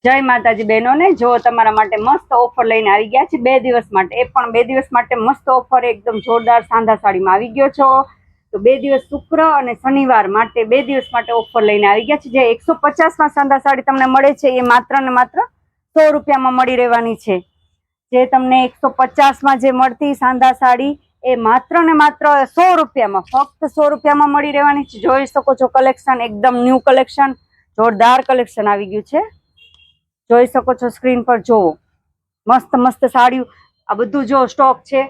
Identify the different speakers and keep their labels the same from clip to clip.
Speaker 1: જય માતાજી બહેનોને, જો તમારા માટે મસ્ત ઓફર લઈને આવી ગયા છે 2 દિવસ માટે. એ પણ 2 દિવસ માટે મસ્ત ઓફર, એકદમ જોરદાર સાંધા સાડીમાં આવી ગયો છો. તો 2 દિવસ શુક્ર અને શનિવાર માટે 2 દિવસ માટે ઓફર લઈને આવી ગયા છે. જે 150માં સાંધા સાડી તમને મળે છે એ માત્ર ને માત્ર 100 રૂપિયામાં મળી રહેવાની છે. જે તમને 150માં જે મળતી સાંધા સાડી એ માત્ર ને માત્ર 100 રૂપિયામાં, ફક્ત 100 રૂપિયામાં મળી રહેવાની છે. જોઈ શકો છો કલેક્શન, એકદમ ન્યૂ કલેક્શન, જોરદાર કલેક્શન આવી ગયું છે. જોઈ શકો છો સ્ક્રીન પર, જોવો મસ્ત મસ્ત સાડીઓ, આ બધું જો સ્ટોક છે.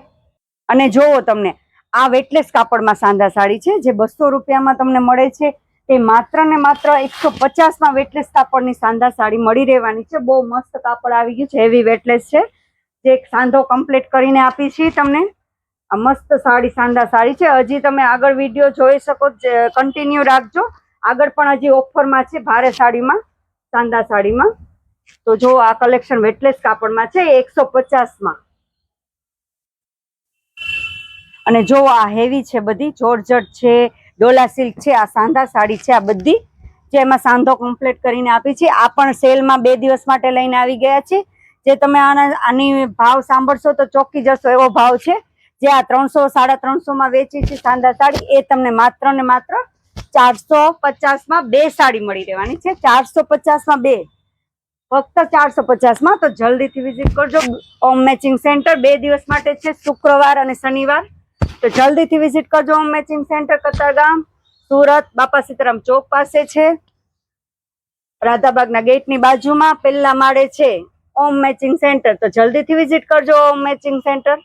Speaker 1: અને જોવો તમને આ વેટલેસ કાપડમાં સાંધા સાડી છે જે 200 રૂપિયામાં તમને મળે છે. તે માત્ર ને માત્ર 150માં વેટલેસ કાપડની સાંધા સાડી મળી રહેવાની છે. બહુ મસ્ત કાપડ આવી ગયું છે, હેવી વેટલેસ છે, જે સાંધો કમ્પ્લીટ કરીને આપી છે તમને. આ મસ્ત સાડી સાંધા સાડી છે. હજી તમે આગળ વિડીયો જોઈ શકો, કન્ટિન્યુ રાખજો. આગળ પણ હજી ઓફરમાં છે ભારે સાડીમાં, સાંધા સાડીમાં. તો જો આ કલેક્શન વેટલેસ કાપડમાં છે 150માં. અને જો આ હેવી છે, બધી જોરજટ છે, ડોલા સિલ્ક છે, આ સાંધા સાડી છે આ બધી, જે એમાં સાંધો કમ્પ્લીટ કરીને આપી છે. આ પણ સેલમાં 2 દિવસ માટે લઈને આવી ગયા છે. જે તમે આની ભાવ સાંભળશો તો ચોંકી જશો એવો ભાવ છે. જે આ 300 350માં વેચી છે સાંધા સાડી, એ તમને માત્ર ને માત્ર 450માં 2 સાડી મળી રહેવાની છે. 450માં 2, ફક્ત 450માં. તો જલ્દીથી વિઝિટ કરજો. ઓમ મેચિંગ સેન્ટર 2 દિવસ માટે છે, શુક્રવાર અને શનિવાર. તો જલ્દીથી વિઝિટ કરજો. ઓમ મેચિંગ સેન્ટર કતારગામ, સુરત, બાપા સીતારામ ચોક પાસે છે, રાધાબાગના ગેટની બાજુમાં પહેલા માળે છે ઓમ મેચિંગ સેન્ટર. તો જલ્દીથી વિઝિટ કરજો ઓમ મેચિંગ સેન્ટર.